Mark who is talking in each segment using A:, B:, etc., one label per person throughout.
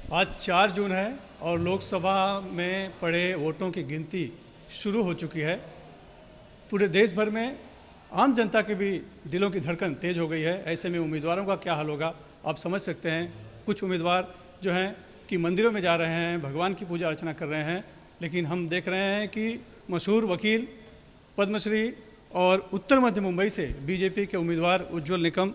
A: आज 4 जून है और लोकसभा में पड़े वोटों की गिनती शुरू हो चुकी है। पूरे देश भर में आम जनता के भी दिलों की धड़कन तेज हो गई है। ऐसे में उम्मीदवारों का क्या हाल होगा आप समझ सकते हैं। कुछ उम्मीदवार जो हैं कि मंदिरों में जा रहे हैं, भगवान की पूजा अर्चना कर रहे हैं, लेकिन हम देख रहे हैं कि मशहूर वकील, पद्मश्री और उत्तर मध्य मुंबई से बीजेपी के उम्मीदवार उज्ज्वल निकम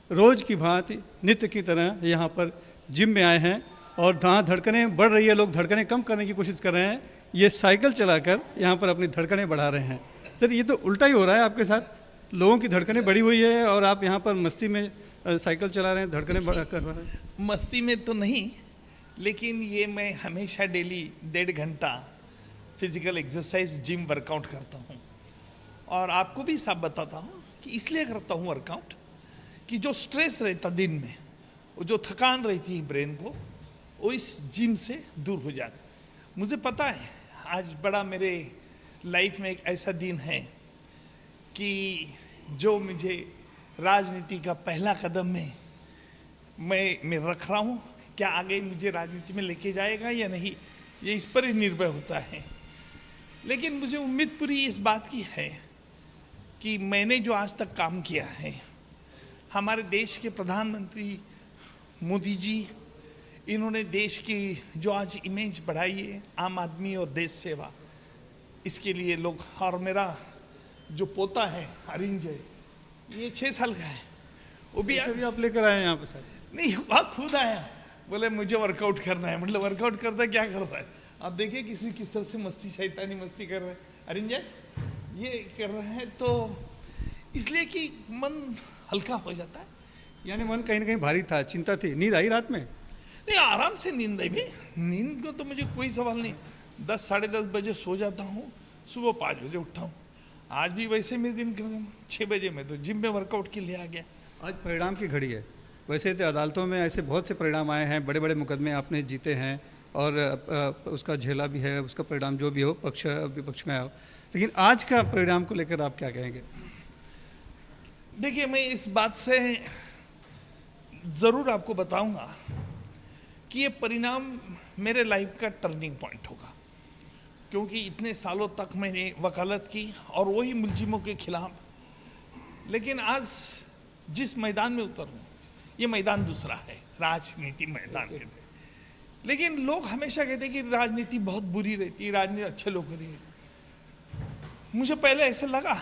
A: रोज़ की भांति नित्य की तरह यहाँ पर जिम में आए हैं और जहाँ धड़कनें बढ़ रही है, लोग धड़कनें कम करने की कोशिश कर रहे हैं, ये साइकिल चलाकर यहाँ पर अपनी धड़कनें बढ़ा रहे हैं। सर, ये तो उल्टा ही हो रहा है आपके साथ। लोगों की धड़कनें बढ़ी हुई है और आप यहाँ पर मस्ती में साइकिल चला रहे हैं, धड़कनें बढ़ा कर रहे हैं।
B: मस्ती में तो नहीं, लेकिन ये मैं हमेशा डेली 1.5 घंटा फिजिकल एक्सरसाइज जिम वर्कआउट करता हूँ। और आपको भी सब बताता हूँ कि इसलिए करता हूँ वर्कआउट कि जो स्ट्रेस रहता दिन में, वो जो थकान रहती है ब्रेन को, वो इस जिम से दूर हो जाए। मुझे पता है आज बड़ा मेरे लाइफ में एक ऐसा दिन है कि जो मुझे राजनीति का पहला कदम में मैं रख रहा हूँ। क्या आगे मुझे राजनीति में लेके जाएगा या नहीं, ये इस पर ही निर्भर होता है। लेकिन मुझे उम्मीद पूरी इस बात की है कि मैंने जो आज तक काम किया है, हमारे देश के प्रधानमंत्री मोदी जी, इन्होंने देश की जो आज इमेज बढ़ाई है, आम आदमी और देश सेवा, इसके लिए लोग, और मेरा जो पोता है अरिंजय, ये 6 साल का है, वो भी
A: आप लेकर आए हैं यहाँ पर? सर
B: नहीं, वहाँ खुद आया, बोले मुझे वर्कआउट करना है। मतलब वर्कआउट करता है, क्या करता है आप देखिए, किस तरह से मस्ती, शैतानी मस्ती कर रहे हैं अरिंजय, ये कर रहे हैं। तो इसलिए कि मन हल्का हो जाता है।
A: यानी मन कहीं ना कहीं भारी था, चिंता थी। नींद आई रात में?
B: नहीं, आराम से नींद आई भी। नींद को तो मुझे कोई सवाल नहीं। 10 साढ़े 10 बजे सो जाता हूँ, सुबह 5 बजे उठता हूँ। आज भी वैसे मेरे दिन 6 बजे में तो जिम में वर्कआउट के लिए आ गया।
A: आज परिणाम की घड़ी है। वैसे तो अदालतों में ऐसे बहुत से परिणाम आए हैं, बड़े बड़े मुकदमे आपने जीते हैं और उसका झेला भी है, उसका परिणाम जो भी हो, पक्ष विपक्ष में आओ, लेकिन आज का परिणाम को लेकर आप क्या कहेंगे?
B: देखिए, मैं इस बात से ज़रूर आपको बताऊंगा कि ये परिणाम मेरे लाइफ का टर्निंग पॉइंट होगा, क्योंकि इतने सालों तक मैंने वकालत की और वही मुलजिमों के खिलाफ, लेकिन आज जिस मैदान में उतरूं, ये मैदान दूसरा है, राजनीति मैदान कहते हैं। लेकिन लोग हमेशा कहते हैं कि राजनीति बहुत बुरी रहती है, राजनीति अच्छे लोग हो रही है। मुझे पहले ऐसा लगा,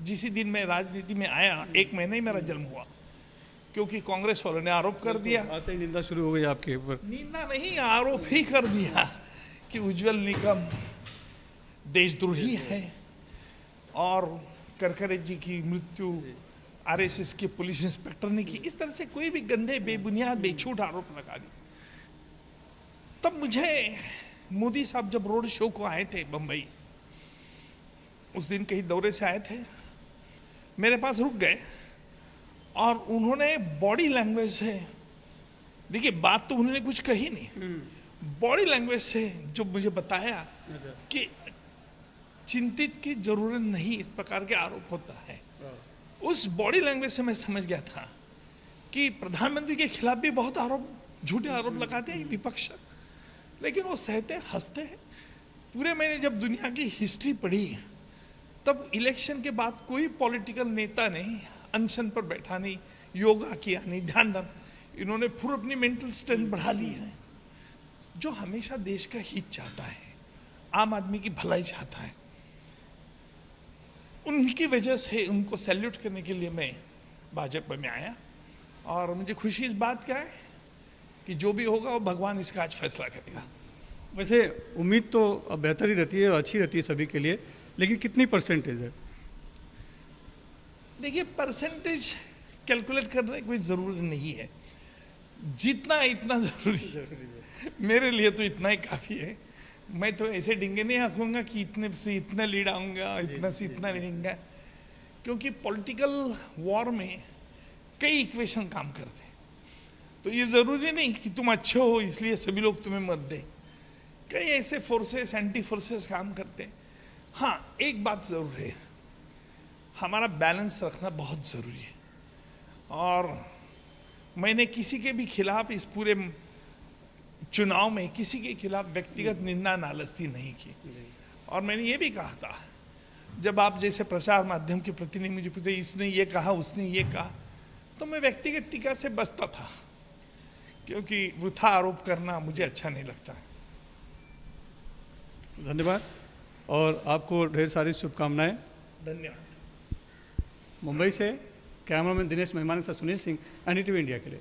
B: जिस दिन मैं राजनीति में आया, 1 महीने ही मेरा जन्म हुआ, क्योंकि कांग्रेस वालों ने आरोप कर दिया।
A: आते ही निंदा शुरू हो गई आपके ऊपर।
B: निंदा नहीं, आरोप ही कर दिया कि उज्ज्वल निकम देशद्रोही है और करकरे जी की मृत्यु आरएसएस के पुलिस इंस्पेक्टर ने की। इस तरह से कोई भी गंदे, बेबुनियाद, बेछूट आरोप लगा दिए। तब मुझे मोदी साहब जब रोड शो को आए थे बंबई, उस दिन कहीं दौरे से आए थे, मेरे पास रुक गए और उन्होंने बॉडी लैंग्वेज से, देखिए बात तो उन्होंने कुछ कही नहीं, बॉडी लैंग्वेज से जो मुझे बताया कि चिंतित की जरूरत नहीं, इस प्रकार के आरोप होता है। उस बॉडी लैंग्वेज से मैं समझ गया था कि प्रधानमंत्री के खिलाफ भी बहुत आरोप, झूठे आरोप लगाते हैं विपक्ष, लेकिन वो सहते, हंसते हैं। पूरे मैंने जब दुनिया की हिस्ट्री पढ़ी, तब इलेक्शन के बाद कोई पॉलिटिकल नेता ने अनशन पर बैठा नहीं, योगा किया नहीं, ध्यान दान, इन्होंने पूरी अपनी मेंटल स्ट्रेंथ बढ़ा ली है। जो हमेशा देश का हित चाहता है, आम आदमी की भलाई चाहता है, उनकी वजह से उनको सैल्यूट करने के लिए मैं भाजपा में आया। और मुझे खुशी इस बात का है कि जो भी होगा वो भगवान इसका आज फैसला करेगा।
A: वैसे उम्मीद तो अब बेहतर ही रहती है और अच्छी रहती है सभी के लिए, लेकिन कितनी परसेंटेज है?
B: देखिए, परसेंटेज कैलकुलेट करने की कोई ज़रूरत नहीं है, जितना इतना ज़रूरी है। मेरे लिए तो इतना ही काफ़ी है। मैं तो ऐसे डिंगे नहीं आंकूंगा कि इतने से इतना लीड आऊँगा, इतना से इतना लीडिंगा, क्योंकि पॉलिटिकल वॉर में कई इक्वेशन काम करते हैं। तो ये ज़रूरी नहीं कि तुम अच्छे हो इसलिए सभी लोग तुम्हें मत दें। कई ऐसे फोर्सेस, एंटी फोर्सेस काम करते हैं। हाँ, एक बात ज़रूर है, हमारा बैलेंस रखना बहुत ज़रूरी है। और मैंने किसी के भी खिलाफ इस पूरे चुनाव में किसी के खिलाफ व्यक्तिगत निंदा नालस्ती नहीं की। और मैंने ये भी कहा था, जब आप जैसे प्रसार माध्यम के प्रतिनिधि मुझे पूछते इसने ये कहा उसने ये कहा, तो मैं व्यक्तिगत टीका से बचता था, क्योंकि वृथा आरोप करना मुझे अच्छा नहीं लगता।
A: धन्यवाद और आपको ढेर सारी शुभकामनाएं।
B: धन्यवाद।
A: मुंबई से कैमरामैन दिनेश मेहमान के साथ सुनील सिंह, NDTV इंडिया के लिए।